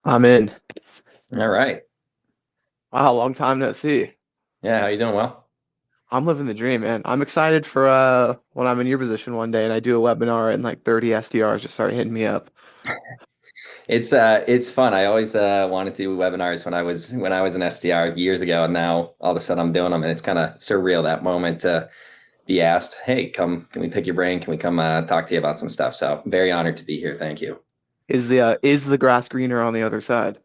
I'm in. All right. Wow, long time no see. Yeah, how you doing? Well, I'm living the dream, man. I'm excited for when I'm in your position one day and I do a webinar and like 30 SDRs just start hitting me up. it's fun. I always wanted to do webinars when I was an SDR years ago, and now all of a sudden I'm doing them, and it's kind of surreal that moment to be asked, "Hey, can we pick your brain? Can we come talk to you about some stuff?" So very honored to be here. Thank you. Is the grass greener on the other side?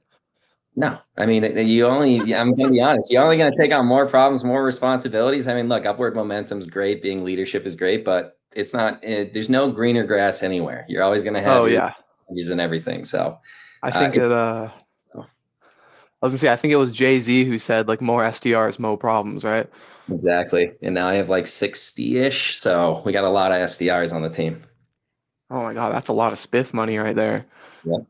No, I mean I'm going to be honest. You're only going to take on more problems, more responsibilities. I mean, look, upward momentum's great, being leadership is great, but it's not. There's no greener grass anywhere. You're always going to have Oh your yeah. challenges and everything. So. I think It's I was gonna say I think it was Jay-Z who said like more SDRs, more problems, right? Exactly. And now I have like 60-ish. So we got a lot of SDRs on the team. Oh my God, that's a lot of spiff money right there. Yep.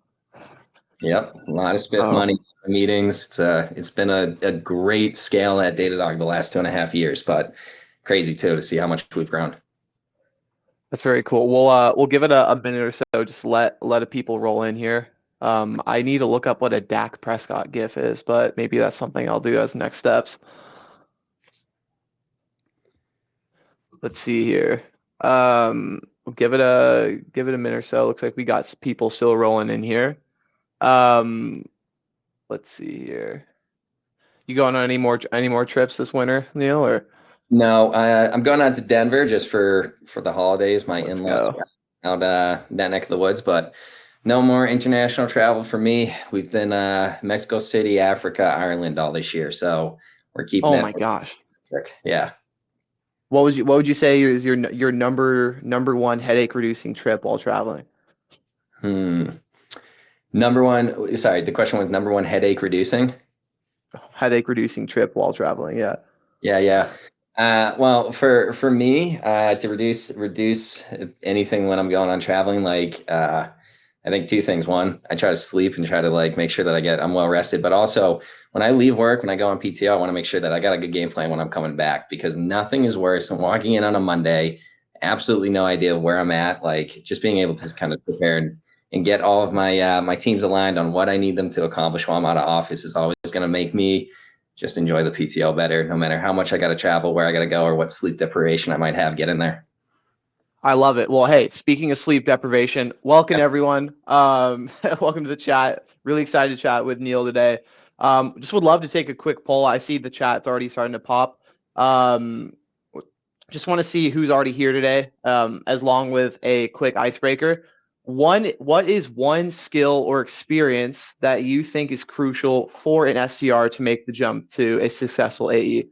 Yep. A lot of spiff Oh, money meetings. It's been a great scale at Datadog the last 2.5 years, but crazy too to see how much we've grown. that's very cool. We'll give it a minute or so, just let people roll in here. I need to look up what a Dak Prescott GIF is, but maybe that's something I'll do as next steps. Let's see here. We'll give it a minute or so. Looks like we got people still rolling in here. Um, let's see here. You going on any more trips this winter, Neil? Or No, I'm going out to Denver just for the holidays. My let's in-laws go. are out that neck of the woods, but no more international travel for me. We've been Mexico City, Africa, Ireland all this year, so we're keeping Oh that my gosh. quick. Yeah. What would you say is your number one headache reducing trip while traveling? Hmm. Number one, sorry, the question was number one headache reducing. Headache reducing trip while traveling. Yeah. Yeah, yeah. Well, for me, to reduce anything when I'm going on traveling, like I think two things. One, I try to sleep and try to like make sure that I'm well rested. But also, when I leave work, when I go on PTO, I want to make sure that I got a good game plan when I'm coming back, because nothing is worse than walking in on a Monday, absolutely no idea where I'm at. Like just being able to kind of prepare and get all of my teams aligned on what I need them to accomplish while I'm out of office is always going to make me just enjoy the PTO better, no matter how much I got to travel, where I got to go, or what sleep deprivation I might have. Get in there. I love it. Well, hey, speaking of sleep deprivation, welcome everyone. Welcome to the chat. Really excited to chat with Neil today. Just would love to take a quick poll. I see the chat's already starting to pop. Um, just want to see who's already here today, as long with a quick icebreaker. What is one skill or experience that you think is crucial for an SDR to make the jump to a successful AE?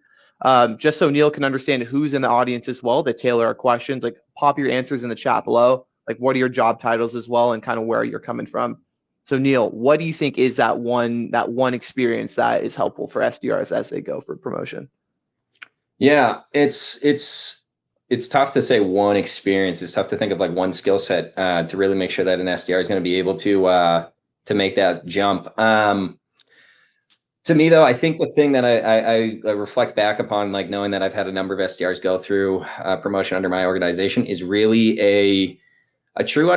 Just so Neil can understand who's in the audience as well, to tailor our questions. Like, pop your answers in the chat below. Like, what are your job titles as well, and kind of where you're coming from. So, Neil, what do you think is that one experience that is helpful for SDRs as they go for promotion? Yeah, it's tough to say one experience. It's tough to think of like one skill set to really make sure that an SDR is going to be able to make that jump. To me, though, I think the thing that I reflect back upon, like knowing that I've had a number of SDRs go through promotion under my organization, is really a true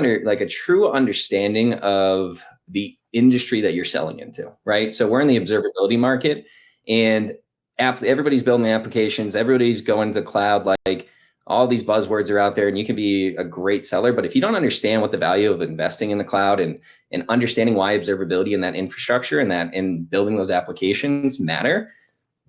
understanding of the industry that you're selling into, right? So we're in the observability market, and everybody's building applications, everybody's going to the cloud. Like all these buzzwords are out there, and you can be a great seller, but if you don't understand what the value of investing in the cloud and understanding why observability and that infrastructure and building those applications matter,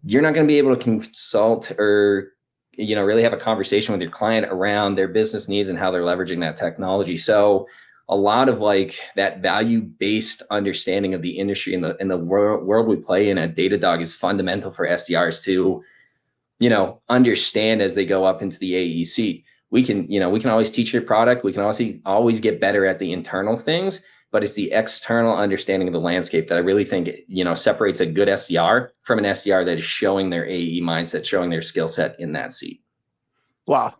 you're not going to be able to consult or really have a conversation with your client around their business needs and how they're leveraging that technology. So a lot of like that value-based understanding of the industry and the world we play in at Datadog is fundamental for SDRs to understand as they go up into the AEC. We can always teach your product. We can also always get better at the internal things, but it's the external understanding of the landscape that I really think, separates a good SDR from an SDR that is showing their AE mindset, showing their skill set in that seat. Wow,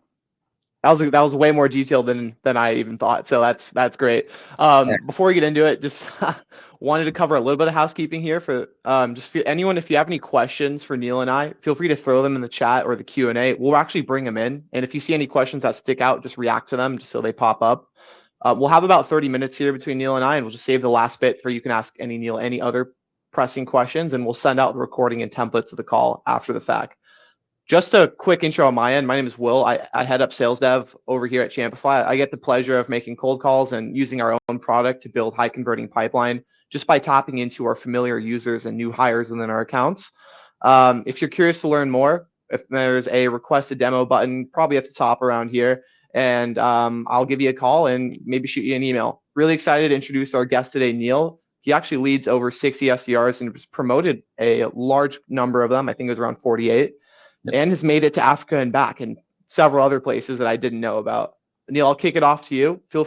that was way more detailed than I even thought. So that's great. Before we get into it, just wanted to cover a little bit of housekeeping here for just for anyone. If you have any questions for Neil and I, feel free to throw them in the chat or the Q&A. We'll actually bring them in, and if you see any questions that stick out, just react to them just so they pop up. We'll have about 30 minutes here between Neil and I, and we'll just save the last bit for you can ask Neil any other pressing questions, and we'll send out the recording and templates of the call after the fact. Just a quick intro on my end. My name is Will. I head up sales dev over here at Champify. I get the pleasure of making cold calls and using our own product to build high converting pipeline just by tapping into our familiar users and new hires within our accounts. If you're curious to learn more, if there's a request a demo button, probably at the top around here, and I'll give you a call and maybe shoot you an email. Really excited to introduce our guest today, Neil. He actually leads over 60 SDRs and was promoted a large number of them. I think it was around 48. And has made it to Africa and back and several other places that I didn't know about. Neil, I'll kick it off to you. Feel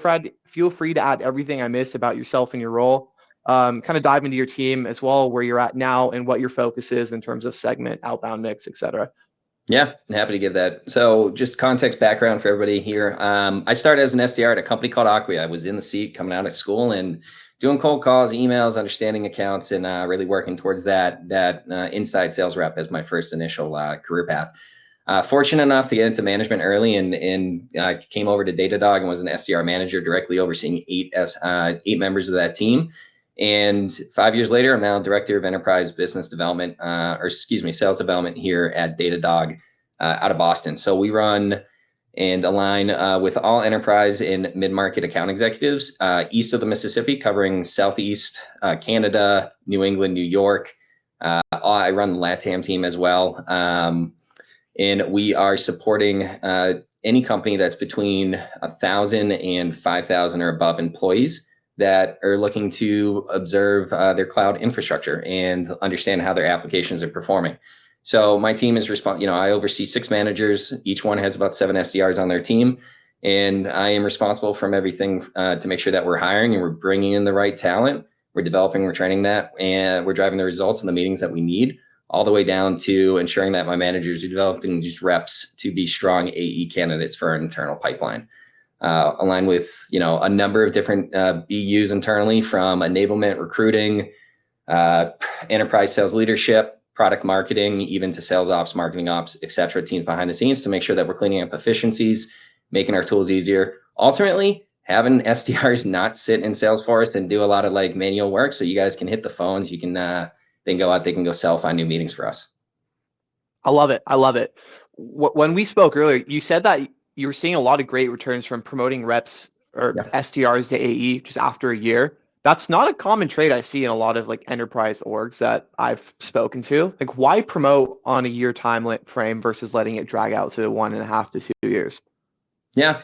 free to add everything I missed about yourself and your role. Kind of dive into your team as well, where you're at now and what your focus is in terms of segment, outbound mix, etc. Yeah, I'm happy to give that. So just context background for everybody here. I started as an SDR at a company called Acquia. I was in the seat coming out of school and doing cold calls, emails, understanding accounts, and really working towards that inside sales rep as my first initial career path. Fortunate enough to get into management early, and I came over to Datadog and was an SDR manager, directly overseeing eight members of that team. And 5 years later, I'm now director of enterprise business development, sales development here at Datadog out of Boston. So we run and align with all enterprise and mid-market account executives east of the Mississippi, covering Southeast Canada, New England, New York. I run the LATAM team as well. And we are supporting any company that's between 1,000 and 5,000 or above employees that are looking to observe their cloud infrastructure and understand how their applications are performing. So my team is I oversee 6 managers. Each one has about 7 SDRs on their team. And I am responsible from everything to make sure that we're hiring and we're bringing in the right talent. We're developing, we're training that, and we're driving the results in the meetings that we need, all the way down to ensuring that my managers are developing these reps to be strong AE candidates for our internal pipeline. Aligned with, a number of different BUs internally, from enablement, recruiting, enterprise sales leadership, product marketing, even to sales ops, marketing ops, et cetera, teams behind the scenes to make sure that we're cleaning up efficiencies, making our tools easier. Ultimately, having SDRs not sit in Salesforce and do a lot of manual work, so you guys can hit the phones, you can they can go out, they can go sell, find new meetings for us. I love it. When we spoke earlier, you said that you were seeing a lot of great returns from promoting reps or SDRs to AE just after a year. That's not a common trait I see in a lot of enterprise orgs that I've spoken to. Why promote on a year time frame versus letting it drag out to 1.5 to 2 years? Yeah.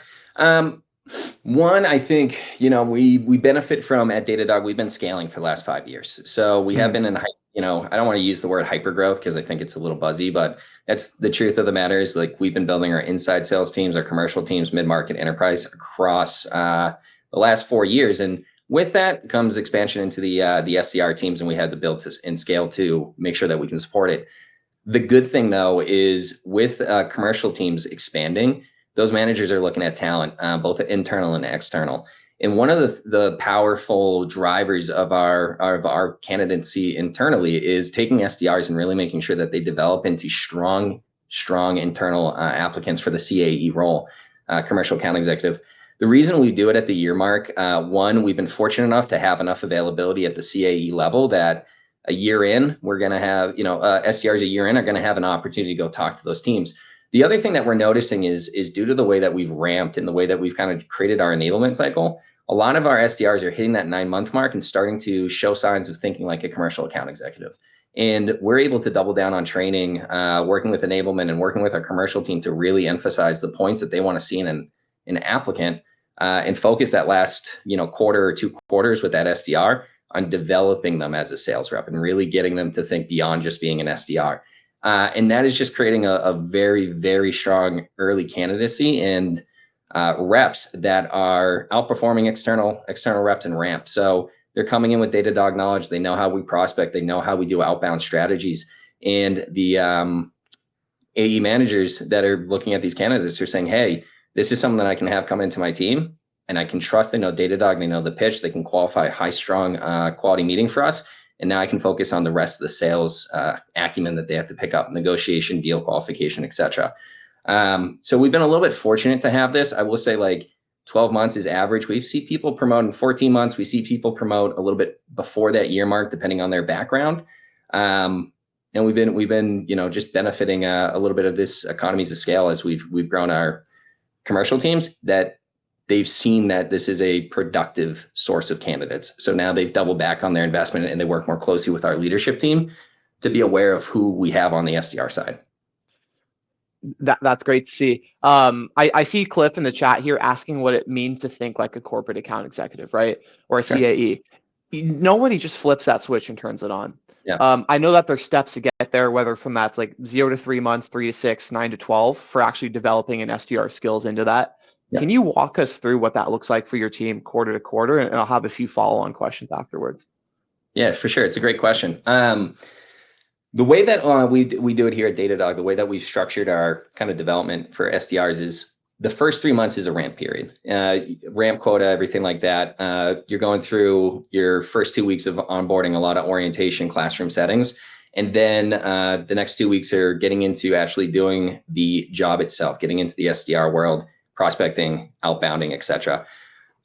One, I think, we benefit from, at Datadog, we've been scaling for the last 5 years. So we have been in, I don't want to use the word hyper growth because I think it's a little buzzy, but that's the truth of the matter is we've been building our inside sales teams, our commercial teams, mid-market, enterprise across the last 4 years. And with that comes expansion into the SDR teams, and we had to build this and scale to make sure that we can support it. The good thing, though, is with commercial teams expanding, those managers are looking at talent, both internal and external. And one of the powerful drivers of our candidacy internally is taking SDRs and really making sure that they develop into strong internal applicants for the CAE role, commercial account executive. The reason we do it at the year mark, one, we've been fortunate enough to have enough availability at the CAE level that a year in, we're going to have, SDRs a year in are going to have an opportunity to go talk to those teams. The other thing that we're noticing is due to the way that we've ramped and the way that we've kind of created our enablement cycle, a lot of our SDRs are hitting that 9-month mark and starting to show signs of thinking like a commercial account executive. And we're able to double down on training, working with enablement and working with our commercial team to really emphasize the points that they want to see in an applicant, and focus that last, quarter or 2 quarters with that SDR on developing them as a sales rep and really getting them to think beyond just being an SDR. And that is just creating a very, very strong early candidacy and reps that are outperforming external reps and ramp. So they're coming in with Datadog knowledge. They know how we prospect. They know how we do outbound strategies. And the AE managers that are looking at these candidates are saying, hey, this is something that I can have come into my team and I can trust. They know Datadog. They know the pitch. They can qualify a high, strong quality meeting for us. And now I can focus on the rest of the sales acumen that they have to pick up, negotiation, deal qualification, et cetera. So we've been a little bit fortunate to have this. I will say, 12 months is average. We see people promote in 14 months. We see people promote a little bit before that year mark, depending on their background. And we've been, just benefiting a little bit of this economies of scale as we've grown our commercial teams, that they've seen that this is a productive source of candidates. So now they've doubled back on their investment and they work more closely with our leadership team to be aware of who we have on the SDR side. That's great to see. I see Cliff in the chat here asking what it means to think like a corporate account executive, right? Or a Sure. CAE. Nobody just flips that switch and turns it on. Yeah. I know that there's steps to get there, whether from that's like 0 to 3 months, 3 to 6, 9 to 12 for actually developing an SDR skills into that. Yeah. Can you walk us through what that looks like for your team quarter to quarter? And I'll have a few follow-on questions afterwards. Yeah, for sure. It's a great question. The way that we do it here at Datadog, the way that we've structured our kind of development for SDRs is the first 3 months is a ramp period, ramp quota, everything like that. You're going through your first 2 weeks of onboarding, a lot of orientation, classroom settings. And then the next 2 weeks are getting into actually doing the job itself, getting into the SDR world, prospecting, outbounding, et cetera.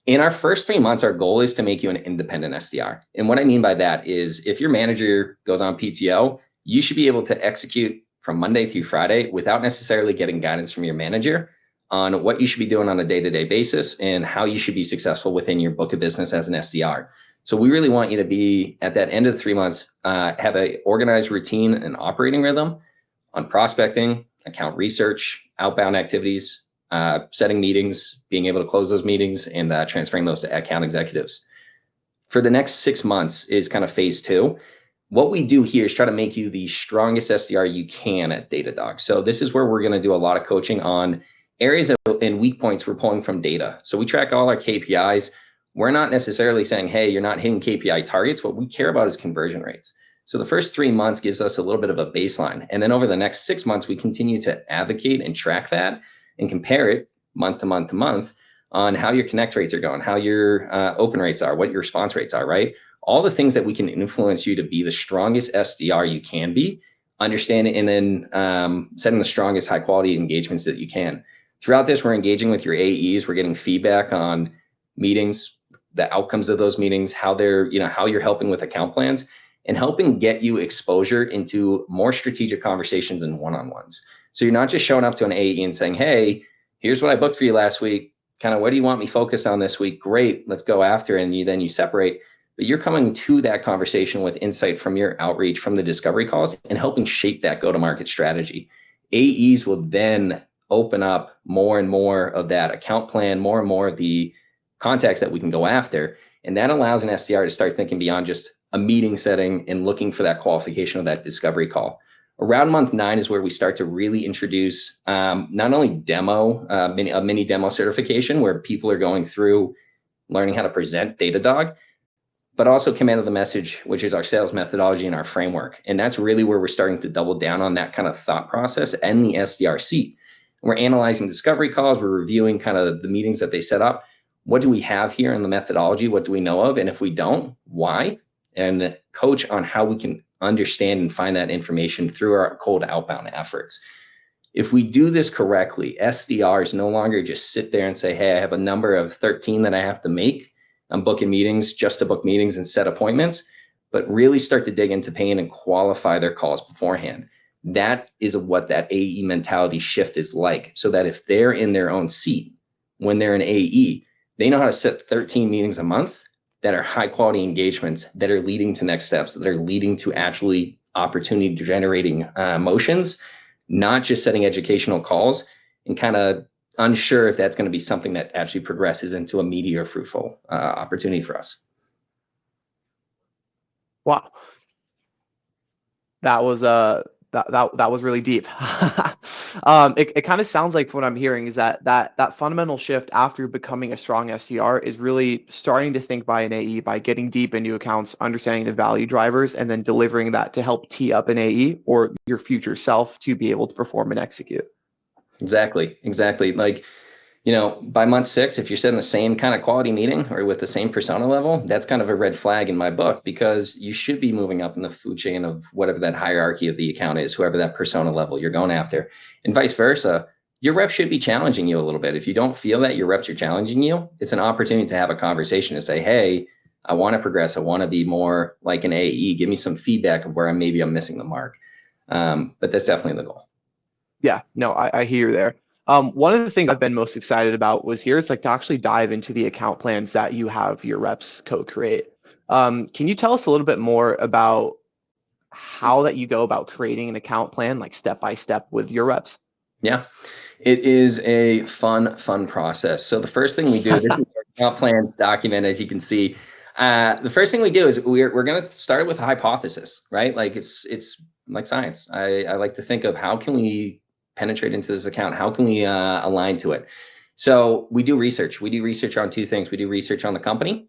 In our first 3 months, our goal is to make you an independent SDR. And what I mean by that is if your manager goes on PTO, you should be able to execute from Monday through Friday without necessarily getting guidance from your manager on what you should be doing on a day-to-day basis and how you should be successful within your book of business as an SDR. So we really want you to be at that end of the 3 months, have an organized routine and operating rhythm on prospecting, account research, outbound activities, setting meetings, being able to close those meetings, and transferring those to account executives. For the next 6 months is kind of phase 2. What we do here is try to make you the strongest SDR you can at Datadog. So this is where we're going to do a lot of coaching on areas and weak points we're pulling from data. So we track all our KPIs. We're not necessarily saying, hey, you're not hitting KPI targets. What we care about is conversion rates. So the first 3 months gives us a little bit of a baseline. And then over the next 6 months, we continue to advocate and track that and compare it month to month to month on how your connect rates are going, how your open rates are, what your response rates are, right? All the things that we can influence you to be the strongest SDR you can be, understanding, and then setting the strongest high quality engagements that you can. Throughout this, we're engaging with your AEs. We're getting feedback on meetings, the outcomes of those meetings, how they're, how you're helping with account plans, and helping get you exposure into more strategic conversations and one-on-ones. So you're not just showing up to an AE and saying, hey, here's what I booked for you last week. Kind of what do you want me focused on this week? Great, let's go after it. And then you separate. But you're coming to that conversation with insight from your outreach, from the discovery calls, and helping shape that go-to-market strategy. AEs will then open up more and more of that account plan, more and more of the contacts that we can go after. And that allows an SDR to start thinking beyond just a meeting setting and looking for that qualification of that discovery call. Around month 9 is where we start to really introduce not only a mini demo certification where people are going through learning how to present Datadog, but also command of the message, which is our sales methodology and our framework. And that's really where we're starting to double down on that kind of thought process and the SDR seat. We're analyzing discovery calls. We're reviewing kind of the meetings that they set up. What do we have here in the methodology? What do we know of? And if we don't, why? And coach on how we can understand and find that information through our cold outbound efforts. If we do this correctly, SDRs no longer just sit there and say, hey, I have a number of 13 that I have to make. I'm booking meetings just to book meetings and set appointments, but really start to dig into pain and qualify their calls beforehand. That is what that AE mentality shift is like, so that if they're in their own seat, when they're an AE, they know how to set 13 meetings a month that are high quality engagements that are leading to next steps, that are leading to actually opportunity generating motions, not just setting educational calls and kind of unsure if that's going to be something that actually progresses into a meaty or fruitful opportunity for us. Wow. That was that was really deep. It kind of sounds like what I'm hearing is that fundamental shift after becoming a strong SDR is really starting to think by an AE, by getting deep into accounts, understanding the value drivers, and then delivering that to help tee up an AE or your future self to be able to perform and execute. Exactly. Like, by month 6, if you're setting the same kind of quality meeting or with the same persona level, that's kind of a red flag in my book, because you should be moving up in the food chain of whatever that hierarchy of the account is, whoever that persona level you're going after. And vice versa, your rep should be challenging you a little bit. If you don't feel that your reps are challenging you, it's an opportunity to have a conversation to say, hey, I want to progress. I want to be more like an AE. Give me some feedback of where I'm missing the mark. But that's definitely the goal. Yeah, no, I hear you there. One of the things I've been most excited about was here is like to actually dive into the account plans that you have your reps co-create. Can you tell us a little bit more about how that you go about creating an account plan, like step by step with your reps? Yeah, it is a fun process. So the first thing we do, this is our account plan document, as you can see. The first thing we do is we're going to start with a hypothesis, right? Like it's like science. I like to think of how can we penetrate into this account? How can we align to it? So we do research. We do research on two things. We do research on the company.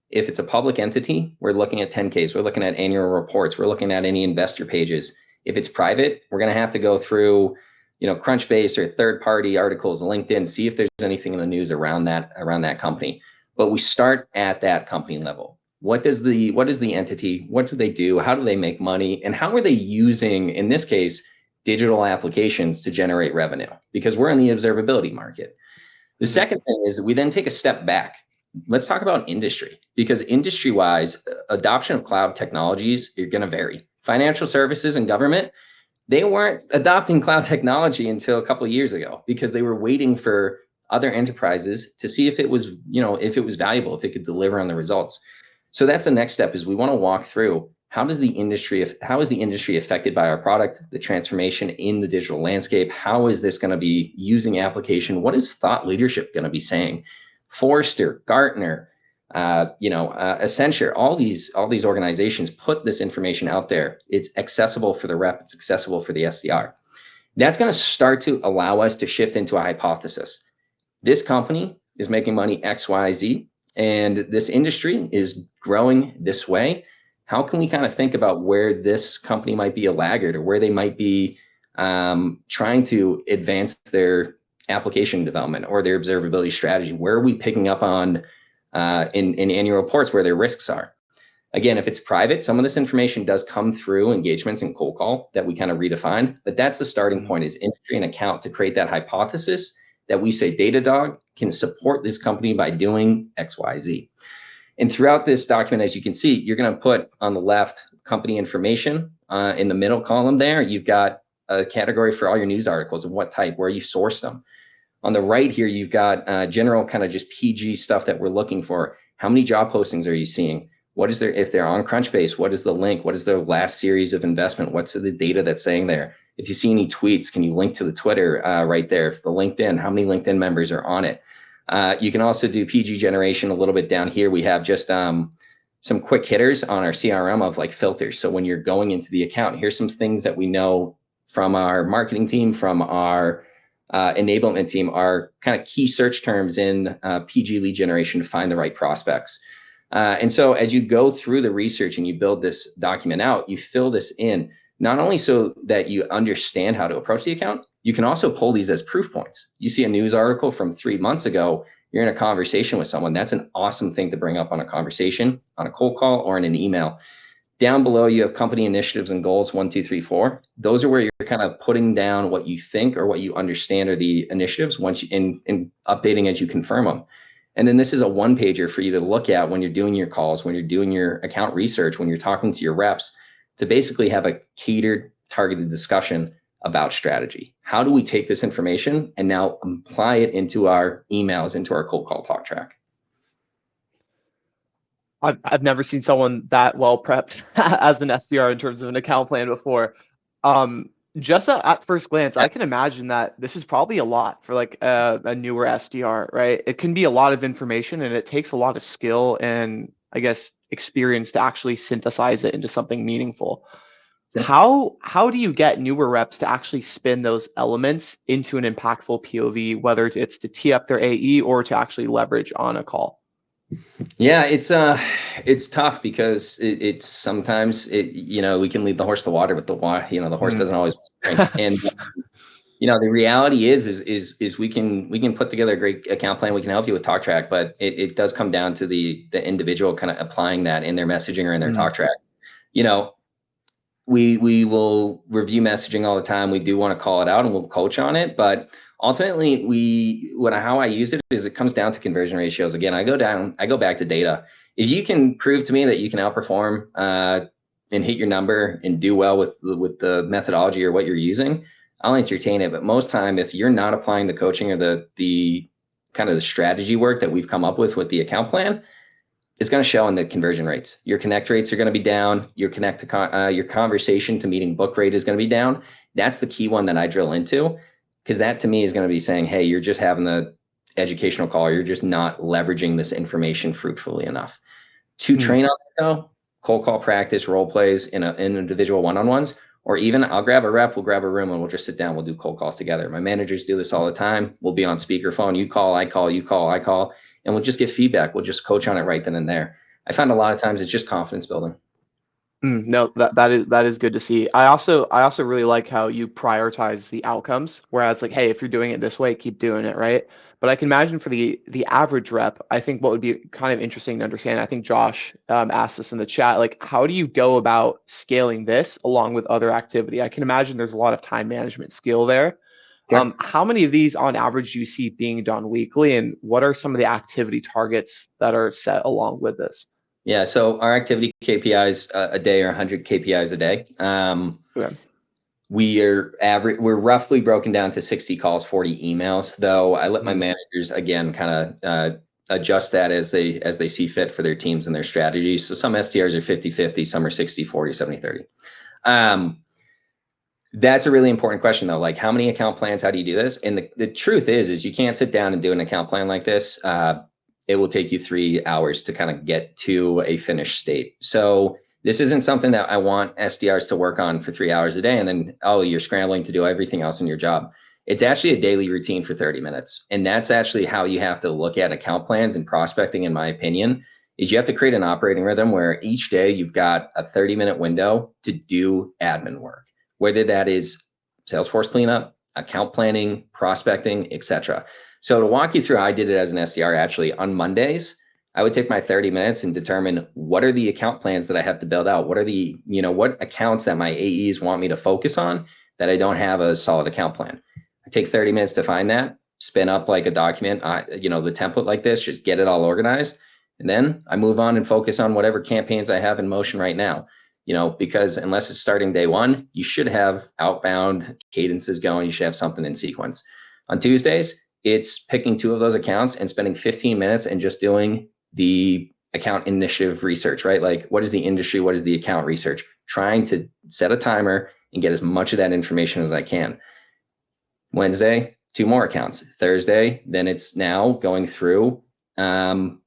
If it's a public entity, we're looking at 10Ks. We're looking at annual reports. We're looking at any investor pages. If it's private, we're going to have to go through, Crunchbase or third-party articles, LinkedIn, see if there's anything in the news around that company. But we start at that company level. What is the entity? What do they do? How do they make money? And how are they using, in this case, digital applications to generate revenue? Because we're in the observability market. The second thing is we then take a step back. Let's talk about industry, because industry-wise, adoption of cloud technologies are going to vary. Financial services and government, they weren't adopting cloud technology until a couple of years ago because they were waiting for other enterprises to see if it was, if it was valuable, if it could deliver on the results. So that's the next step, is we want to walk through how is the industry affected by our product, the transformation in the digital landscape? How is this going to be using application? What is thought leadership going to be saying? Forrester, Gartner, Accenture, all these organizations put this information out there. It's accessible for the rep. It's accessible for the SDR. That's going to start to allow us to shift into a hypothesis. This company is making money X, Y, Z, and this industry is growing this way. How can we kind of think about where this company might be a laggard, or where they might be trying to advance their application development or their observability strategy? Where are we picking up on in annual reports where their risks are? Again, if it's private, some of this information does come through engagements and cold call that we kind of redefine, but that's the starting point, is industry and account, to create that hypothesis that we say Datadog can support this company by doing X, Y, Z. And throughout this document, as you can see, you're going to put on the left company information. In the middle column there, you've got a category for all your news articles and what type, where you source them. On the right here, you've got general kind of just PG stuff that we're looking for. How many job postings are you seeing? What is their, if they're on Crunchbase, what is the link? What is their last series of investment? What's the data that's saying there? If you see any tweets, can you link to the Twitter right there? If the LinkedIn, how many LinkedIn members are on it? You can also do PG generation a little bit down here. We have just some quick hitters on our CRM of like filters. So when you're going into the account, here's some things that we know from our marketing team, from our enablement team, are kind of key search terms in PG lead generation to find the right prospects. And so as you go through the research and you build this document out, you fill this in, not only so that you understand how to approach the account, you can also pull these as proof points. You see a news article from 3 months ago, you're in a conversation with someone. That's an awesome thing to bring up on a conversation, on a cold call, or in an email. Down below, you have company initiatives and goals, 1, 2, 3, 4. Those are where you're kind of putting down what you think or what you understand are the initiatives, once you in updating as you confirm them. And then this is a one pager for you to look at when you're doing your calls, when you're doing your account research, when you're talking to your reps, to basically have a catered, targeted discussion about strategy. How do we take this information and now apply it into our emails, into our cold call talk track? I've never seen someone that well prepped as an SDR in terms of an account plan before. Just at first glance, I can imagine that this is probably a lot for like a newer SDR, right? It can be a lot of information, and it takes a lot of skill and, I guess, experience to actually synthesize it into something meaningful. Yeah. How do you get newer reps to actually spin those elements into an impactful POV, whether it's to tee up their AE or to actually leverage on a call? Yeah, it's tough because it's sometimes we can lead the horse to water, but the horse doesn't always drink. And the reality is we can put together a great account plan. We can help you with talk track, but it does come down to the individual kind of applying that in their messaging or in their talk track. We will review messaging all the time. We do want to call it out and we'll coach on it, but Ultimately, how I use it is it comes down to conversion ratios. Again, I go back to data. If you can prove to me that you can outperform and hit your number and do well with the methodology or what you're using, I'll entertain it. But most time, if you're not applying the coaching or the kind of the strategy work that we've come up with the account plan, it's going to show in the conversion rates. Your connect rates are going to be down. Your your conversation to meeting book rate is going to be down. That's the key one that I drill into, because that to me is going to be saying, hey, you're just having the educational call. You're just not leveraging this information fruitfully enough. To train on that though, cold call practice, role plays in individual one-on-ones, or even I'll grab a rep, we'll grab a room and we'll just sit down. We'll do cold calls together. My managers do this all the time. We'll be on speakerphone. You call, I call, you call, I call, and we'll just get feedback. We'll just coach on it right then and there. I find a lot of times it's just confidence building. No, that is good to see. I also really like how you prioritize the outcomes. Whereas like, hey, if you're doing it this way, keep doing it, right? But I can imagine for the average rep, I think what would be kind of interesting to understand. I think Josh asked us in the chat, like, how do you go about scaling this along with other activity? I can imagine there's a lot of time management skill there. Sure. How many of these on average do you see being done weekly, and what are some of the activity targets that are set along with this? Yeah, so our activity KPIs a day are 100 KPIs a day. Okay. We're roughly broken down to 60 calls, 40 emails, though I let my managers again kind of adjust that as they see fit for their teams and their strategies. So some SDRs are 50-50, some are 60-40, 70-30. That's a really important question though. Like, how many account plans, how do you do this? And the truth is you can't sit down and do an account plan like this. It will take you 3 hours to kind of get to a finished state. So this isn't something that I want SDRs to work on for 3 hours a day and then, oh, you're scrambling to do everything else in your job. It's actually a daily routine for 30 minutes. And that's actually how you have to look at account plans and prospecting, in my opinion, is you have to create an operating rhythm where each day you've got a 30-minute window to do admin work, whether that is Salesforce cleanup, account planning, prospecting, etc. So to walk you through how I did it as an SDR, actually on Mondays, I would take my 30 minutes and determine what are the account plans that I have to build out. What are the, what accounts that my AEs want me to focus on that I don't have a solid account plan. I take 30 minutes to find that, spin up like a document, the template like this, just get it all organized. And then I move on and focus on whatever campaigns I have in motion right now. Because unless it's starting day one, you should have outbound cadences going. You should have something in sequence. On Tuesdays, it's picking 2 of those accounts and spending 15 minutes and just doing the account initiative research, right? Like, what is the industry? What is the account research? Trying to set a timer and get as much of that information as I can. Wednesday, 2 more accounts. Thursday, then it's now going through job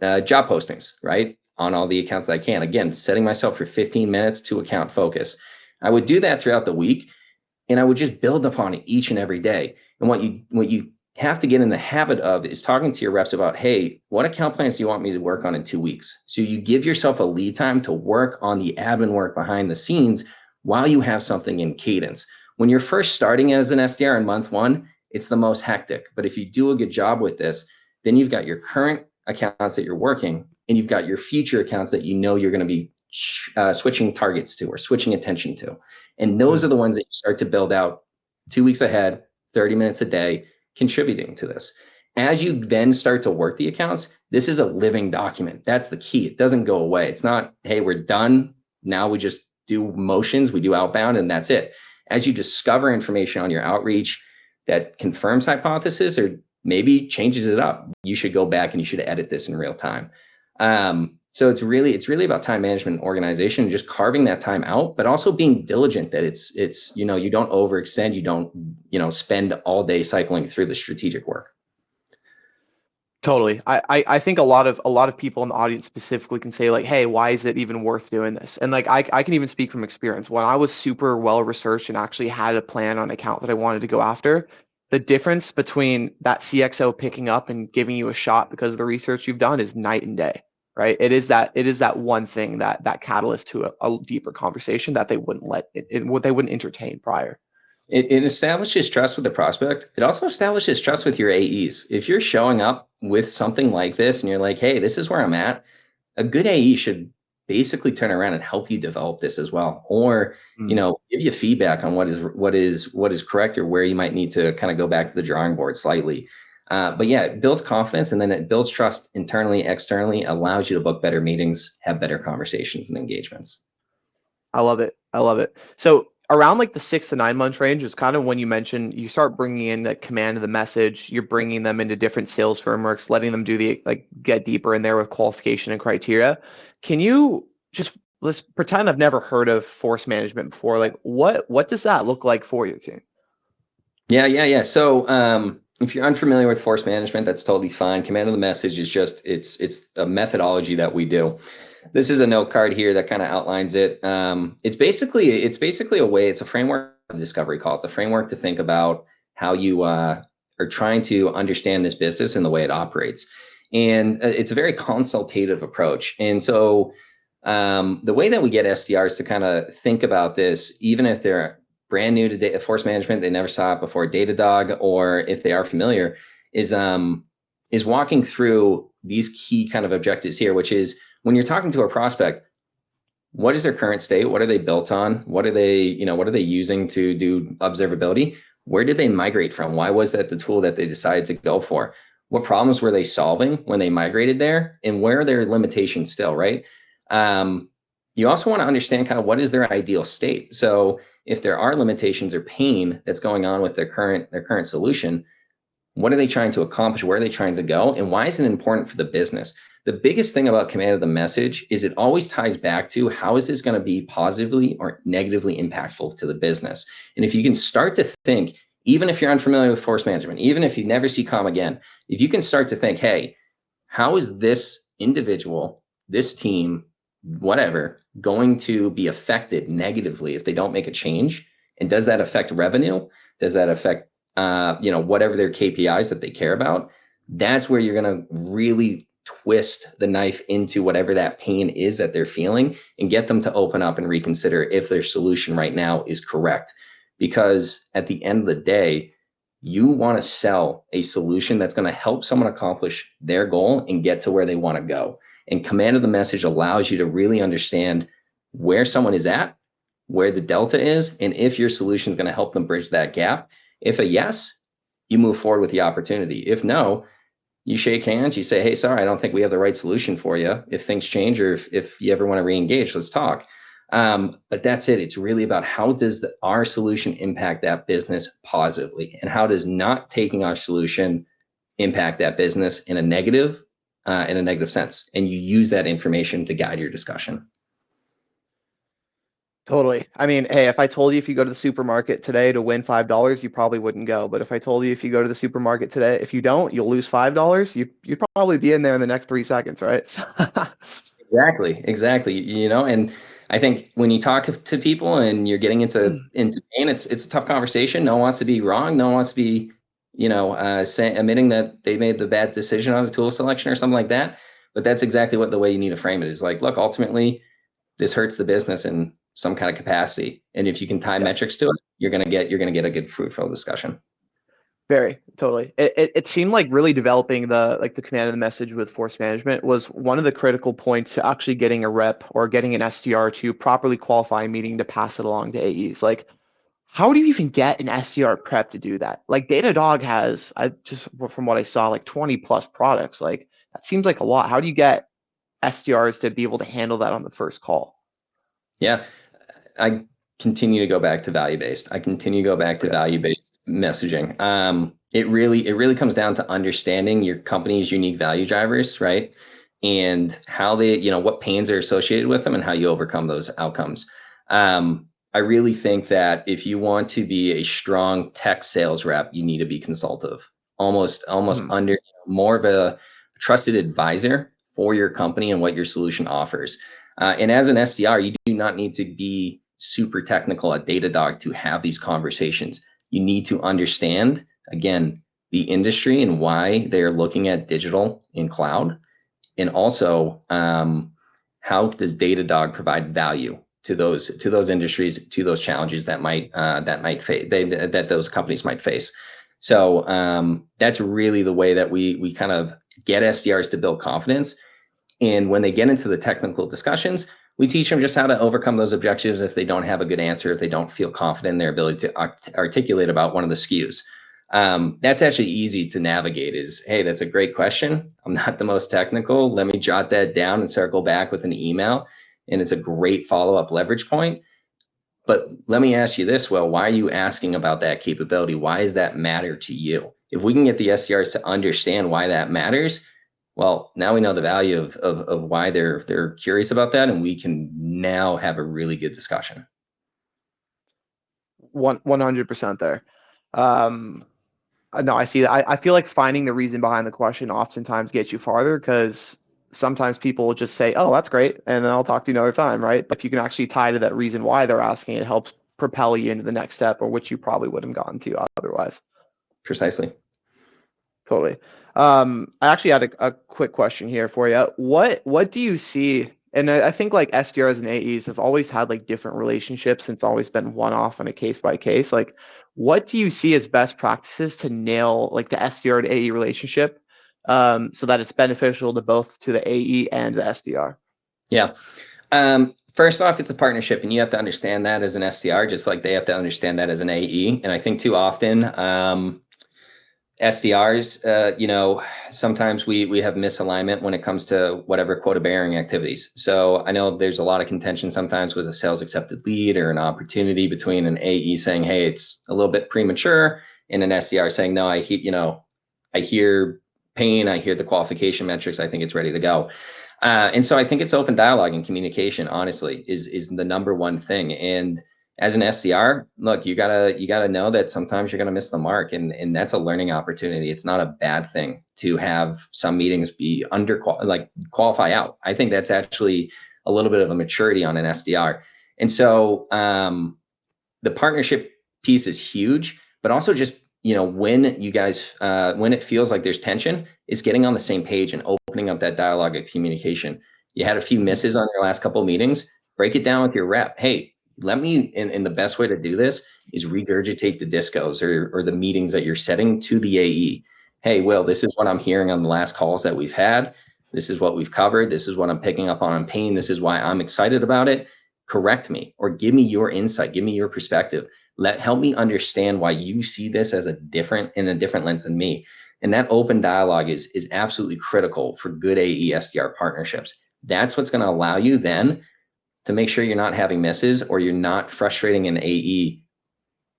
postings, right? On all the accounts that I can. Again, setting myself for 15 minutes to account focus. I would do that throughout the week, and I would just build upon it each and every day. And what you have to get in the habit of is talking to your reps about, hey, what account plans do you want me to work on in 2 weeks? So you give yourself a lead time to work on the admin work behind the scenes while you have something in cadence. When you're first starting as an SDR in month 1, it's the most hectic. But if you do a good job with this, then you've got your current accounts that you're working, and you've got your future accounts that you're going to be switching targets to or switching attention to. And those are the ones that you start to build out 2 weeks ahead, 30 minutes a day, contributing to this. As you then start to work the accounts, this is a living document. That's the key. It doesn't go away. It's not, hey, we're done. Now we just do motions, we do outbound, and that's it. As you discover information on your outreach that confirms hypothesis or maybe changes it up, you should go back and you should edit this in real time. So it's really about time management and organization, just carving that time out, but also being diligent that it's you don't overextend, you don't spend all day cycling through the strategic work. Totally. I think a lot of people in the audience specifically can say like, hey, why is it even worth doing this? And like I can even speak from experience. When I was super well researched and actually had a plan on an account that I wanted to go after, the difference between that CXO picking up and giving you a shot because of the research you've done is night and day, right? It is that one thing that catalyst to a deeper conversation that they wouldn't they wouldn't entertain prior. It establishes trust with the prospect. It also establishes trust with your AEs. If you're showing up with something like this and you're like, hey, this is where I'm at, a good AE should basically turn around and help you develop this as well, or give you feedback on what is correct, or where you might need to kind of go back to the drawing board slightly. But yeah, it builds confidence, and then it builds trust internally, externally, allows you to book better meetings, have better conversations and engagements. I love it. I love it. So around like the 6 to 9 months range is kind of when you mentioned you start bringing in the command of the message. You're bringing them into different sales frameworks, letting them do the get deeper in there with qualification and criteria. Can you just let's pretend I've never heard of force management before? Like what does that look like for your team? Yeah. So if you're unfamiliar with force management, that's totally fine. Command of the message is just it's a methodology that we do. This is a note card here that kind of outlines it. It's basically a way. It's a framework of discovery call. It's a framework to think about how you are trying to understand this business and the way it operates. And it's a very consultative approach. And so the way that we get SDRs to kind of think about this, even if they're brand new to force management, they never saw it before, Datadog, or if they are familiar, is walking through these key kind of objectives here, which is when you're talking to a prospect, what is their current state? What are they built on? What are they using to do observability? Where did they migrate from? Why was that the tool that they decided to go for? What problems were they solving when they migrated there? And where are their limitations still, right? You also want to understand kind of what is their ideal state. So if there are limitations or pain that's going on with their current solution, what are they trying to accomplish? Where are they trying to go? And why is it important for the business? The biggest thing about command of the message is it always ties back to how is this going to be positively or negatively impactful to the business? And if you can start to think, even if you're unfamiliar with force management, even if you never see COM again, if you can start to think, hey, how is this individual, this team, whatever, going to be affected negatively if they don't make a change? And does that affect revenue? Does that affect whatever their KPIs that they care about? That's where you're going to really twist the knife into whatever that pain is that they're feeling, and get them to open up and reconsider if their solution right now is correct. Because at the end of the day, you want to sell a solution that's going to help someone accomplish their goal and get to where they want to go. And command of the message allows you to really understand where someone is at, where the delta is, and if your solution is going to help them bridge that gap. If a yes, you move forward with the opportunity. If no, you shake hands, you say, hey, sorry, I don't think we have the right solution for you. If things change, or if you ever want to re-engage, let's talk. But that's it. It's really about how does our solution impact that business positively, and how does not taking our solution impact that business in a negative sense. And you use that information to guide your discussion. Totally. I mean, hey, if I told you if you go to the supermarket today to win $5, you probably wouldn't go. But if I told you if you go to the supermarket today, if you don't, you'll lose $5, you'd probably be in there in the next 3 seconds, right? Exactly. And I think when you talk to people and you're getting into pain, it's a tough conversation. No one wants to be wrong. No one wants to be, admitting that they made the bad decision on a tool selection or something like that. But that's exactly the way you need to frame it, is like, look, ultimately, this hurts the business in some kind of capacity. And if you can tie metrics to it, you're gonna get a good fruitful discussion. Very, totally. It seemed like really developing the command of the message with force management was one of the critical points to actually getting a rep or getting an SDR to properly qualify a meeting to pass it along to AEs. Like, how do you even get an SDR prep to do that? Like Datadog has, from what I saw, like 20 plus products. Like that seems like a lot. How do you get SDRs to be able to handle that on the first call? Yeah, I continue to go back to value-based. Value-based messaging. It really comes down to understanding your company's unique value drivers, right? And how they, what pains are associated with them and how you overcome those outcomes. I really think that if you want to be a strong tech sales rep, you need to be consultative, almost under more of a trusted advisor for your company and what your solution offers. And as an SDR, you do not need to be super technical at Datadog to have these conversations. You need to understand, again, the industry and why they're looking at digital in cloud. And also, how does Datadog provide value to those industries, to those challenges that those companies might face. So that's really the way that we kind of get SDRs to build confidence. And when they get into the technical discussions, We teach them just how to overcome those objectives if they don't have a good answer, if they don't feel confident in their ability to articulate about one of the SKUs. That's actually easy to navigate is, hey, that's a great question. I'm not the most technical. Let me jot that down and circle back with an email. And it's a great follow-up leverage point. But let me ask you this, Will, why are you asking about that capability? Why does that matter to you? If we can get the SDRs to understand why that matters, well, now we know the value of why they're curious about that, and we can now have a really good discussion. 100% there. No, I see that. I feel like finding the reason behind the question oftentimes gets you farther because sometimes people will just say, "Oh, that's great," and then I'll talk to you another time, right? But if you can actually tie to that reason why they're asking, it helps propel you into the next step, or which you probably wouldn't have gotten to otherwise. Precisely. Totally. I actually had a quick question here for you. What do you see? And I think like SDRs and AEs have always had like different relationships, and it's always been one off on a case by case. Like, what do you see as best practices to nail like the SDR to AE relationship, so that it's beneficial to both to the AE and the SDR? Yeah. First off, it's a partnership, and you have to understand that as an SDR, just like they have to understand that as an AE. And I think too often, SDRs, sometimes we have misalignment when it comes to whatever quota bearing activities. So I know there's a lot of contention sometimes with a sales accepted lead or an opportunity between an AE saying, hey, it's a little bit premature, and an SDR saying, no, I hear pain, I hear the qualification metrics, I think it's ready to go. And so I think it's open dialogue and communication, honestly, is the number one thing. And as an SDR, look, you gotta know that sometimes you're gonna miss the mark, and that's a learning opportunity. It's not a bad thing to have some meetings be qualify out. I think that's actually a little bit of a maturity on an SDR. And so the partnership piece is huge, but also just when you guys when it feels like there's tension, is getting on the same page and opening up that dialogue of communication. You had a few misses on your last couple of meetings, break it down with your rep. Hey, let me, and the best way to do this is regurgitate the discos or the meetings that you're setting to the AE. Hey, Will, this is what I'm hearing on the last calls that we've had. This is what we've covered. This is what I'm picking up on pain. This is why I'm excited about it. Correct me or give me your insight. Give me your perspective. Help me understand why you see this as in a different lens than me. And that open dialogue is absolutely critical for good AE SDR partnerships. That's what's going to allow you then to make sure you're not having misses or you're not frustrating an AE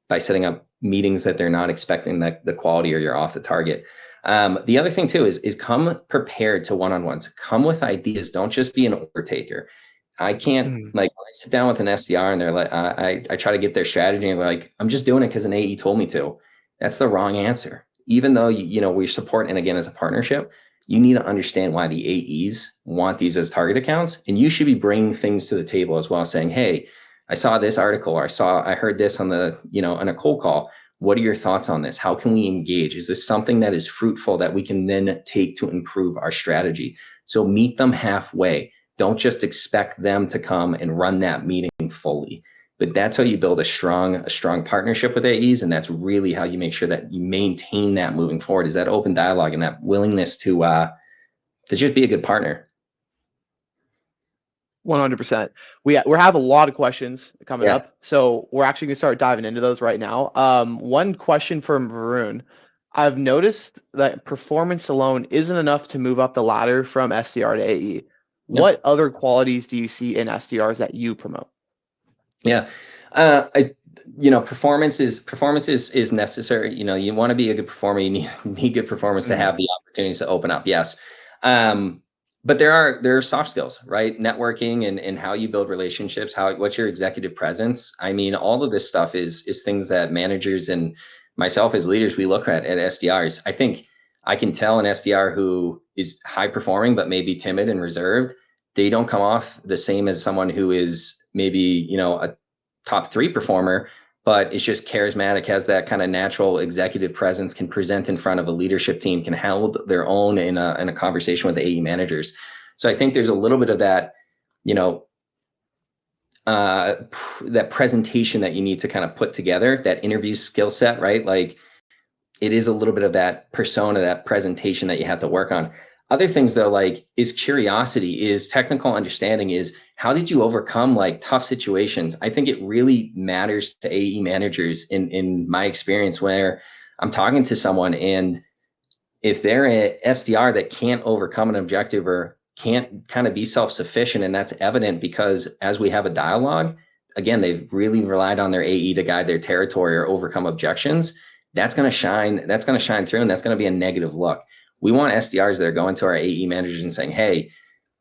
by setting up meetings that they're not expecting the quality or you're off the target. The other thing too is come prepared to one-on-ones. Come with ideas. Don't just be an order taker. I can't when I sit down with an SDR and they're like, I try to get their strategy and they're like, I'm just doing it because an AE told me to. That's the wrong answer. Even though we support, and again, as a partnership, you need to understand why the AEs want these as target accounts, and you should be bringing things to the table as well, saying, hey, I saw this article, or I heard this on on a cold call. What are your thoughts on this? How can we engage? Is this something that is fruitful that we can then take to improve our strategy? So meet them halfway. Don't just expect them to come and run that meeting fully. But that's how you build a strong partnership with AEs, and that's really how you make sure that you maintain that moving forward, is that open dialogue and that willingness to just be a good partner. 100%. We have a lot of questions coming up, so we're actually gonna start diving into those right now. One question from Varun. I've noticed that performance alone isn't enough to move up the ladder from SDR to AE. What other qualities do you see in SDRs that you promote? Yeah. Performance is necessary. You want to be a good performer. You need good performance to have the opportunities to open up. Yes. But there are soft skills, right? Networking and how you build relationships, what's your executive presence. I mean, all of this stuff is things that managers and myself as leaders, we look at SDRs. I think I can tell an SDR who is high performing, but maybe timid and reserved. They don't come off the same as someone who is maybe, a top 3 performer, but is just charismatic, has that kind of natural executive presence, can present in front of a leadership team, can hold their own in a conversation with the AE managers. So I think there's a little bit of that, that presentation that you need to kind of put together, that interview skill set, right? Like it is a little bit of that persona, that presentation that you have to work on. Other things though, like is curiosity, is technical understanding, is how did you overcome like tough situations? I think it really matters to AE managers in my experience, where I'm talking to someone, and if they're a SDR that can't overcome an objective or can't kind of be self-sufficient, and that's evident because as we have a dialogue, again, they've really relied on their AE to guide their territory or overcome objections. That's going to shine. That's going to shine through, and that's going to be a negative look. We want SDRs that are going to our AE managers and saying, hey,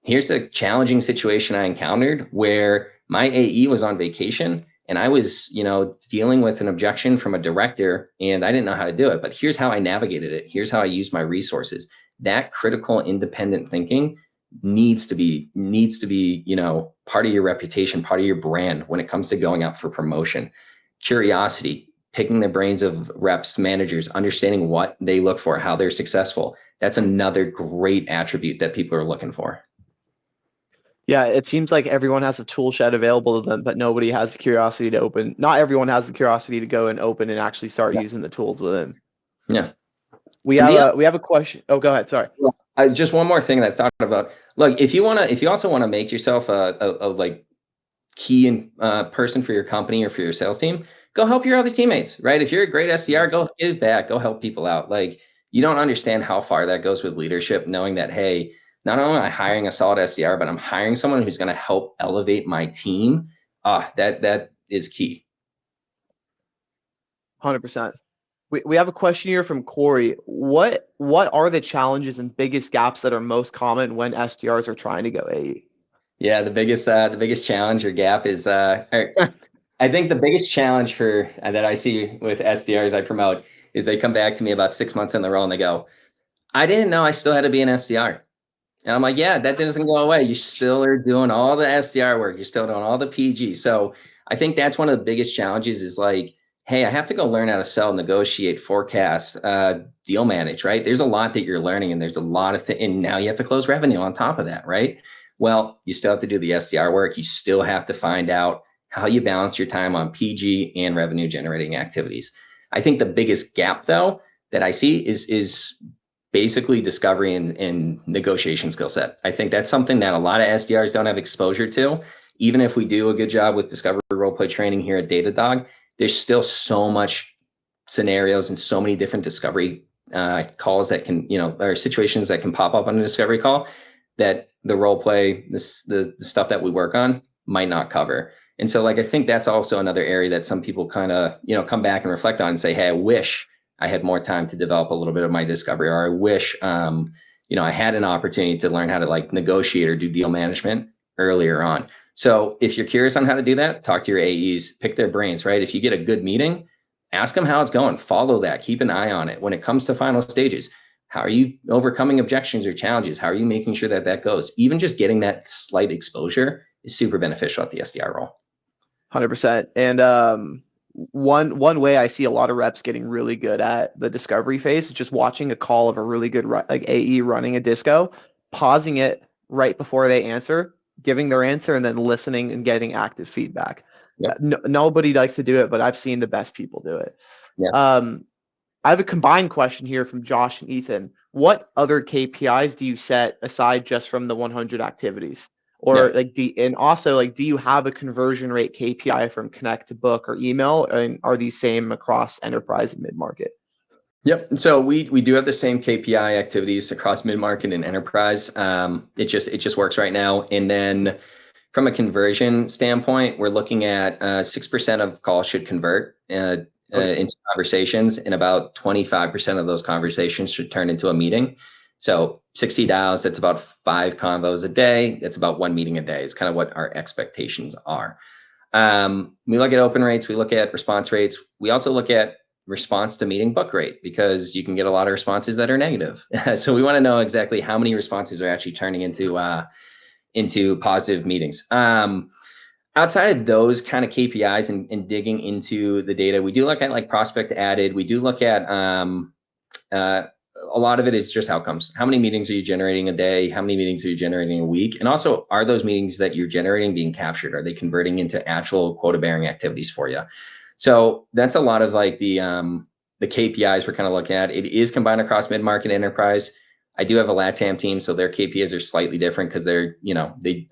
here's a challenging situation I encountered where my AE was on vacation and I was, dealing with an objection from a director and I didn't know how to do it, but here's how I navigated it. Here's how I used my resources. That critical independent thinking needs to be, part of your reputation, part of your brand when it comes to going out for promotion. Curiosity, picking the brains of reps, managers, understanding what they look for, how they're successful. That's another great attribute that people are looking for. Yeah, it seems like everyone has a tool shed available to them, but nobody has the curiosity to open. Not everyone has the curiosity to go and open and actually start using the tools within. Yeah. We have a question. Oh, go ahead. Sorry. Just one more thing that I thought about. Look, if you also want to make yourself a like key person for your company or for your sales team, go help your other teammates, right? If you're a great SDR, go give back, go help people out. Like, you don't understand how far that goes with leadership, knowing that, hey, not only am I hiring a solid SDR, but I'm hiring someone who's going to help elevate my team. That is key. 100%. We have a question here from Corey. What are the challenges and biggest gaps that are most common when SDRs are trying to go AE? Yeah, the biggest challenge or gap is I think the biggest challenge that I see with SDRs I promote is they come back to me about 6 months in the role and they go, I didn't know I still had to be an SDR. And I'm like, yeah, that doesn't go away. You still are doing all the SDR work. You're still doing all the PG. So I think that's one of the biggest challenges is like, hey, I have to go learn how to sell, negotiate, forecast, deal manage, right? There's a lot that you're learning, and there's a lot of things. And now you have to close revenue on top of that, right? Well, you still have to do the SDR work. You still have to find out how you balance your time on PG and revenue generating activities. I think the biggest gap, though, that I see is basically discovery and negotiation skill set. I think that's something that a lot of SDRs don't have exposure to. Even if we do a good job with discovery role play training here at Datadog, there's still so much scenarios and so many different discovery calls that can, or situations that can pop up on a discovery call that the role play, the stuff that we work on might not cover. And so like, I think that's also another area that some people kind of, come back and reflect on and say, hey, I wish I had more time to develop a little bit of my discovery, or I wish, I had an opportunity to learn how to like negotiate or do deal management earlier on. So if you're curious on how to do that, talk to your AEs, pick their brains, right? If you get a good meeting, ask them how it's going, follow that, keep an eye on it. When it comes to final stages, how are you overcoming objections or challenges? How are you making sure that goes? Even just getting that slight exposure is super beneficial at the SDR role. 100%. And one way I see a lot of reps getting really good at the discovery phase is just watching a call of a really good like AE running a disco, pausing it right before they answer, giving their answer, and then listening and getting active feedback. Yep. Nobody likes to do it, but I've seen the best people do it. Yeah. I have a combined question here from Josh and Ethan. What other KPIs do you set aside just from the 100 activities? Or do you have a conversion rate KPI from connect to book or email? And are these same across enterprise and mid-market? Yep. So we do have the same KPI activities across mid-market and enterprise. It just works right now. And then from a conversion standpoint, we're looking at 6% of calls should convert into conversations, and about 25% of those conversations should turn into a meeting. So 60 dials, that's about 5 convos a day. That's about 1 meeting a day is kind of what our expectations are. We look at open rates. We look at response rates. We also look at response to meeting book rate, because you can get a lot of responses that are negative. So we want to know exactly how many responses are actually turning into positive meetings. Outside of those kind of KPIs and digging into the data, we do look at like prospect added. We do look at a lot of it is just outcomes. How many meetings are you generating a day? How many meetings are you generating a week? And also, are those meetings that you're generating being captured? Are they converting into actual quota bearing activities for you? So that's a lot of like the KPIs we're kind of looking at. It is combined across mid-market enterprise. I do have a LATAM team, so their KPIs are slightly different because they're,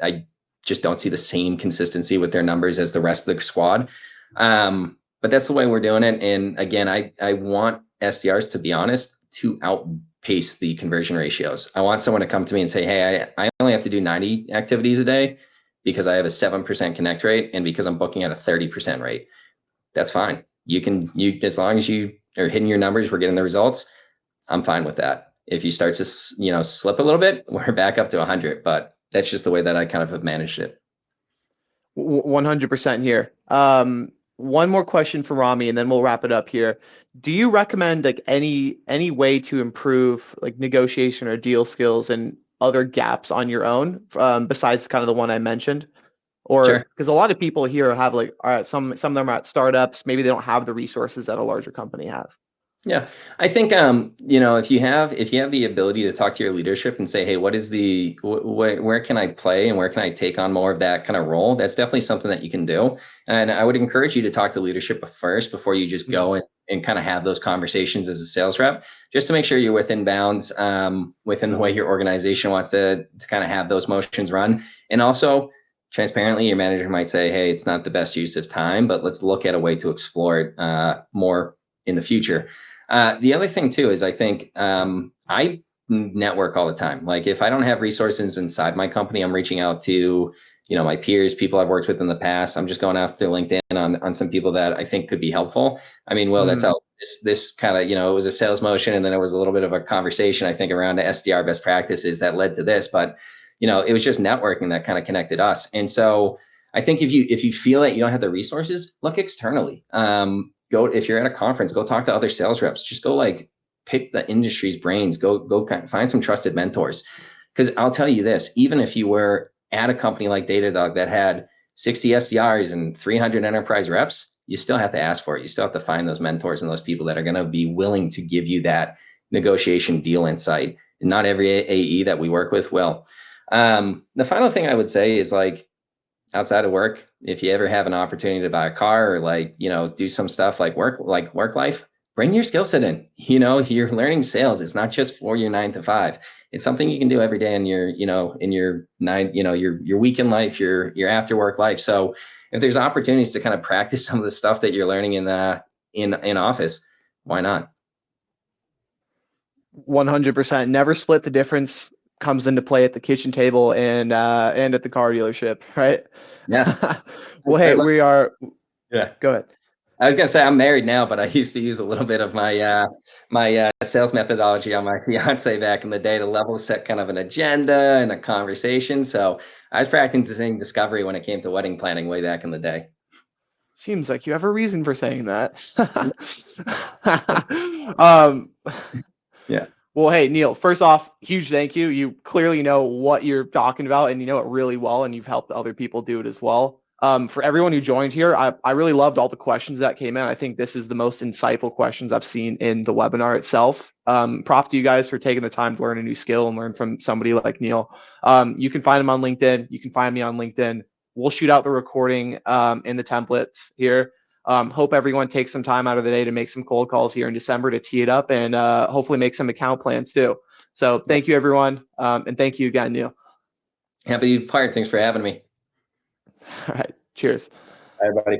I just don't see the same consistency with their numbers as the rest of the squad. But that's the way we're doing it. And again, I want SDRs, to be honest, to outpace the conversion ratios. I want someone to come to me and say, hey, I only have to do 90 activities a day because I have a 7% connect rate and because I'm booking at a 30% rate. That's fine. You as long as you are hitting your numbers, we're getting the results, I'm fine with that. If you start to, slip a little bit, we're back up to 100, but that's just the way that I kind of have managed it. 100% here. One more question for Rami, and then we'll wrap it up here. Do you recommend like any way to improve like negotiation or deal skills and other gaps on your own, besides kind of the one I mentioned? Or because a lot of people here have like, all right, some of them are at startups, maybe they don't have the resources that a larger company has. Yeah, I think if you have the ability to talk to your leadership and say, hey, what is where can I play and where can I take on more of that kind of role? That's definitely something that you can do. And I would encourage you to talk to leadership first before you just go and kind of have those conversations as a sales rep, just to make sure you're within bounds, within the way your organization wants to kind of have those motions run. And also, transparently, your manager might say, hey, it's not the best use of time, but let's look at a way to explore it more in the future. The other thing too is I think I network all the time. Like if I don't have resources inside my company, I'm reaching out to my peers, people I've worked with in the past. I'm just going out through LinkedIn on some people that I think could be helpful. I mean, Will, that's how this kind of it was a sales motion, and then it was a little bit of a conversation I think around the SDR best practices that led to this. But it was just networking that kind of connected us. And so I think if you feel that you don't have the resources, look externally. If you're at a conference, go talk to other sales reps. Just go pick the industry's brains. Go find some trusted mentors. Because I'll tell you this, even if you were at a company like Datadog that had 60 SDRs and 300 enterprise reps, you still have to ask for it. You still have to find those mentors and those people that are going to be willing to give you that negotiation deal insight. And not every AE that we work with will. The final thing I would say is outside of work, if you ever have an opportunity to buy a car or do some stuff like work life, bring your skill set in. You're learning sales. It's not just for your 9 to 5. It's something you can do every day in your your weekend life, your after work life. So if there's opportunities to kind of practice some of the stuff that you're learning in office, why not? 100%. Never split the difference. Comes into play at the kitchen table and at the car dealership, right? Yeah. Well, hey, we are. Yeah. Go ahead. I was gonna say I'm married now, but I used to use a little bit of my sales methodology on my fiance back in the day to level set kind of an agenda and a conversation. So I was practicing discovery when it came to wedding planning way back in the day. Seems like you have a reason for saying that. Yeah. Well, hey, Neil, first off, huge thank you. You clearly know what you're talking about and you know it really well, and you've helped other people do it as well. For everyone who joined here, I really loved all the questions that came in. I think this is the most insightful questions I've seen in the webinar itself. Props to you guys for taking the time to learn a new skill and learn from somebody like Neil. You can find him on LinkedIn. You can find me on LinkedIn. We'll shoot out the recording in the templates here. Hope everyone takes some time out of the day to make some cold calls here in December to tee it up and hopefully make some account plans too. So thank you, everyone. And thank you again, Neil. Happy to be part. Thanks for having me. All right. Cheers. Bye, everybody.